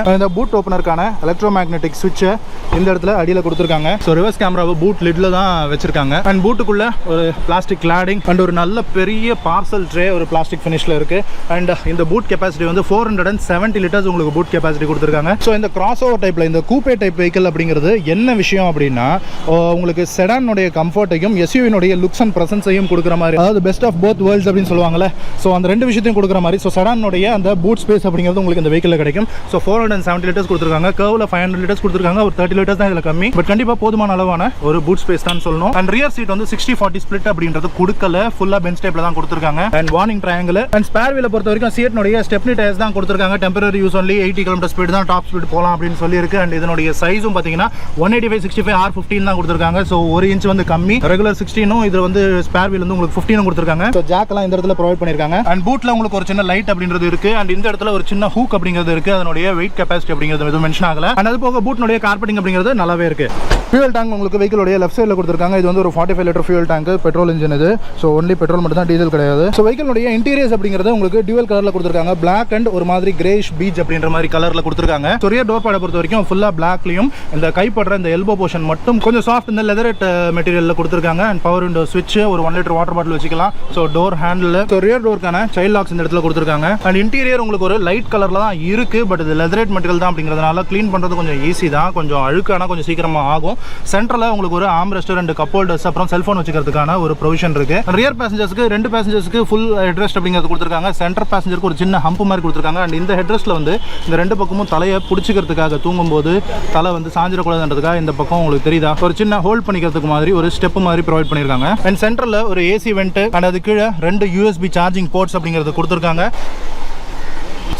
இந்த boot ஓப்பனருக்கான electromagnetic சுவிட்சை இந்த இடத்துல அடியில் கொடுத்துருக்காங்க. ஸோ ரிவர்ஸ் கேமராவை பூட் லிட்ல தான் வச்சிருக்காங்க. அண்ட் பூட்டுக்குள்ள ஒரு பிளாஸ்டிக் கிளாடிங் அண்ட் ஒரு நல்ல பெரிய பார்சல் ட்ரே ஒரு பிளாஸ்டிக் ஃபினிஷ்ல இருக்கு. அண்ட் இந்த பூட் கெப்பாசிட்டி வந்து 470 லிட்டர்ஸ் உங்களுக்கு பூட் கெப்பாசிட்டி கொடுத்துருக்காங்க. ஸோ இந்த கிராஸ் ஓவர் டைப்ல இந்த கூப்பே டைப் வெஹிக்கிள் அப்படிங்கிறது என்ன விஷயம் அப்படின்னா உங்களுக்கு செடானுடைய கம்ஃபர்ட்டையும் எஸ்யூவினுடைய லுக்ஸ் அண்ட் பிரசன்ஸையும் கொடுக்குற மாதிரி, அதாவது பெஸ்ட் ஆஃப் போத் வேர்ல்ட்ஸ் அப்படின்னு சொல்லுவாங்கல்ல. ஸோ அந்த ரெண்டு விஷயத்தையும் கொடுக்குற மாதிரி. ஸோ செடானுடைய அந்த பூட் ஸ்பேஸ் அப்படிங்கிறது உங்களுக்கு இந்த வெஹிக்கிள் கிடைக்கும். ஸோ 470 லிட்டர்ஸ் கொடுத்துருக்காங்க. கர்வ்ல 500 லிட்டர்ஸ் கொடுத்துருக்காங்க. ஒரு 30 லிட்டர்ஸ் தான் இதில் கம்மி. பட் கண்டிப்பாக போதுமான அளவான ஒரு பூட் ஸ்பேஸ் தான் சொல்லணும். அண்ட் ரியர் சீட் வந்து 60-40 ஸ்பிளிட் அப்படின்றது கொடுக்கல, ஃபுல்லா பெஞ்ச் டைப்ல தான் கொடுத்துருக்காங்க. And warning triangle. And spare வீலை பொறுத்த வரைக்கும் சியட்னுடைய ஸ்டெப்னி டயர்ஸ் தான் கொடுத்துருக்காங்க. Temporary use only 80 km speed தான் டாப் ஸ்பீட் போகலாம் அப்படின்னு சொல்லியிருக்கு. அண்ட் இதனுடைய சைஸும் பார்த்தீங்கன்னா 185/65 R15 தான் கொடுத்துருக்காங்க. ஸோ 1 இன்ச் வந்து கம்மி. ரெகுலர் 16 இது வந்து ஸ்பேர் வீல் வந்து உங்களுக்கு 15 கொடுத்துருக்காங்க. ஸோ ஜாக்லாம் இந்த இடத்துல ப்ரொவைட் பண்ணிருக்காங்க. அண்ட் பூட்ல உங்களுக்கு ஒரு சின்ன லைட் அப்படின்றது இருக்கு. அண்ட் இந்த இடத்துல ஒரு சின்ன ஹூக் அப்படிங்கிறது இருக்கு. அதனுடைய வெயிட் கெப்பாசிட்டி அப்படிங்கிறது எதுவும் மென்ஷன் ஆகல. அண்ட் அது போக பூட்னுடைய கார்பெட்டிங் அப்படிங்கிறது நல்லாவே இருக்கு. ஃபியூல் டேங்க் உங்களுக்கு வெஹிக்கிளுடைய லெஃப்ட் சைடில் கொடுத்துருக்காங்க. இது வந்து ஒரு 45 litre fuel tank, petrol engine இது. ஸோ ஒன்லி பெட்ரோல் மட்டும் தான், டீசல் கிடையாது. ஸோ வெஹிக்கிளுடைய இன்டீரியர்ஸ் அப்படிங்கிறது உங்களுக்கு டியூவல் கலர்ல கொடுத்துருக்காங்க. பிளாக் அண்ட் ஒரு மாதிரி கிரேஷ் பீச் அப்படின்ற மாதிரி கலர்ல கொடுத்துருக்காங்க. ஸோ ரியர் டோர் பேடை பொறுத்த வரைக்கும் ஃபுல்லா பிளாக்லையும் இந்த கைப்படுற இந்த எல்போ போர்ஷன் மட்டும் கொஞ்சம் சாஃப்ட் இந்த லெதரட் மெட்டீரியல்ல கொடுத்துருக்காங்க. அண்ட் பவர் விண்டோ ஸ்விட்ச், ஒரு 1 லிட்டர் வாட்டர் பாட்டில் வச்சுக்கலாம். So door handle, so rear டோருக்கான சைல்ட் லாக்ஸ் இந்த இடத்துல கொடுத்துருக்காங்க. அண்ட் இன்டீரியர் உங்களுக்கு ஒரு லைட் கலர்ல தான் இருக்கு. பட் இது லெதரட் மெட்டீரியல் தான் அப்படிங்கிறதுனால க்ளீன் பண்றது கொஞ்சம் ஈஸி தான். கொஞ்சம் அழுக்கானா கொஞ்சம் சீக்கிரமா ஆகும். சென்டர்ல உங்களுக்கு ஒரு ஆர்ம் ரெஸ்ட், 2 கப் ஹோல்டர்ஸ், அப்புறம் செல்போன் வச்சுக்கிறதுக்கான ஒரு ப்ரொவிஷன் இருக்கு. ரியர் பேசஞ்சர்ஸ்க்கு 2 பேசஞ்சர்ஸ்க்கு ஃபுல் ஹெட்ரெஸ்ட் அப்படிங்கிறது கொடுத்துருக்காங்க. சென்டர் பேசஞ்சருக்கு ஒரு சின்ன ஹம்ப் மாதிரி கொடுத்துருக்காங்க. அண்ட் இந்த ஹெட்ரெஸ்ட்ல வந்து இந்த 2 பக்கமும் தலையை பிடிச்சிக்கிறதுக்காக, தூங்கும்போது தலை வந்து சாஞ்சிடக்கூடாதுன்றதுக்காக இந்த பக்கம் உங்களுக்கு தெரியுதா ஒரு சின்ன ஹோல்ட் பண்ணிக்கிறதுக்கு மாதிரி ஒரு ஸ்டெப் மாதிரி ப்ரொவைட் பண்ணிருக்காங்க. அண்ட் சென்டர்ல ஒரு ஏசி வெண்ட் அண்ட் அது கீழே 2 USB சார்ஜிங் போர்ட்ஸ் அப்படிங்கிறது கொடுத்துருக்காங்க.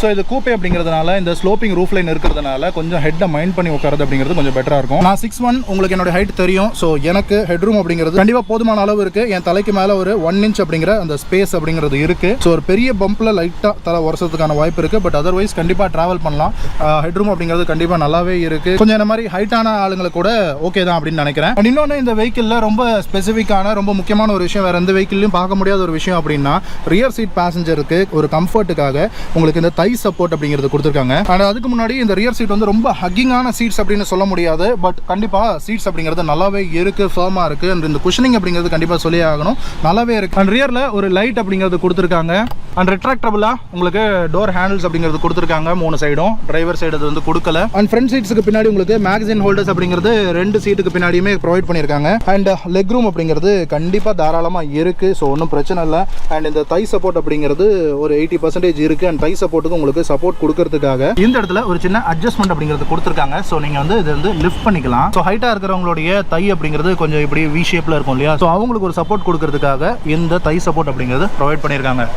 ஸோ இது கூப்பே அப்படிங்கிறதுனால இந்த ஸ்லோப்பிங் ரூஃப் லைன் இருக்கிறதுனால கொஞ்சம் ஹெட்டை மைண்ட் பண்ணி உட்காரது அப்படிங்கிறது கொஞ்சம் பெட்டராக இருக்கும். நான் 6'1", உங்களுக்கு என்னோட ஹைட் தெரியும். ஸோ எனக்கு ஹெட் ரூம் அப்படிங்கிறது கண்டிப்பாக போதுமான அளவு இருக்கு. என் தலைக்கு மேலே ஒரு 1 இன்ச் அப்படிங்கிற அந்த ஸ்பேஸ் அப்படிங்கிறது இருக்கு. ஸோ ஒரு பெரிய பம்பில் லைட்டாக தலை உரசத்துக்கான வாய்ப்பு இருக்கு. பட் அதர்வைஸ் கண்டிப்பாக ட்ராவல் பண்ணலாம். ஹெட் ரூம் அப்படிங்கிறது கண்டிப்பாக நல்லாவே இருக்கு. கொஞ்சம் இந்த மாதிரி ஹைட்டான ஆளுங்களுக்கு கூட ஓகே தான் அப்படின்னு நினைக்கிறேன். அண்ட் இன்னொன்று, இந்த வெஹிக்கிளில் ரொம்ப ஸ்பெசிஃபிக்கான ரொம்ப முக்கியமான ஒரு விஷயம், வேற எந்த வெஹிக்கிள்லையும் பார்க்க முடியாத ஒரு விஷயம் அப்படின்னா, ரியர் சீட் பேசஞ்சருக்கு ஒரு கம்ஃபர்ட்டுக்காக உங்களுக்கு இந்த தை சப்போர்ட் அப்படிங்கிறது கொடுத்துருக்காங்க. அண்ட் அதுக்கு முன்னாடி இந்த ரியர் சீட் வந்து ரொம்ப ஹக்கிங்கான சீட்ஸ் அப்படின்னு சொல்ல முடியாது. பட் கண்டிப்பா சீட்ஸ் அப்படிங்கிறது நல்லாவே இருக்கு, ஃபர்மா இருக்கு. அண்ட் இந்த குஷனிங் அப்படிங்கிறது கண்டிப்பா சொல்லி ஆகணும், நல்லாவே இருக்கு. அண்ட் ரியர்ல ஒரு லைட் அப்படிங்கிறது கொடுத்துருக்காங்க. அண்ட் ரிட்ராக்டபிளா உங்களுக்கு டோர் ஹேண்டில்ஸ் அப்படிங்கிறது கொடுத்துருக்காங்க 3 சைடும். டிரைவர் சைடு அது வந்து கொடுக்கல. அண்ட் ஃப்ரண்ட் சீட்ஸ்க்கு பின்னாடி உங்களுக்கு மேகசின் ஹோல்டர்ஸ் அப்படிங்கிறது 2 சீட்டுக்கு பின்னாடியுமே ப்ரொவைட் பண்ணியிருக்காங்க. அண்ட் லெக் ரூம் அப்படிங்கிறது கண்டிப்பா தாராளமா இருக்கு. ஸோ ஒன்றும் பிரச்சனை இல்லை. அண்ட் இந்த தை சப்போர்ட் அப்படிங்கிறது ஒரு 80% இருக்கு. அண்ட் தை சப்போர்ட்டுக்கு உங்களுக்கு சப்போர்ட் கொடுக்கறதுக்காக இந்த இடத்துல ஒரு சின்ன அட்ஜஸ்ட்மெண்ட் அப்படிங்கிறது கொடுத்துருக்காங்க. ஸோ நீங்க வந்து இது வந்து லிஃப்ட் பண்ணிக்கலாம். ஸோ ஹைட்டா இருக்கிறவங்களுடைய தை அப்படிங்கிறது கொஞ்சம் இப்படி வி ஷேப்ல இருக்கும் இல்லையா? ஸோ அவங்களுக்கு ஒரு சப்போர்ட் கொடுக்கறதுக்காக இந்த தை சப்போர்ட் அப்படிங்கிறது ப்ரொவைட் பண்ணியிருக்காங்க.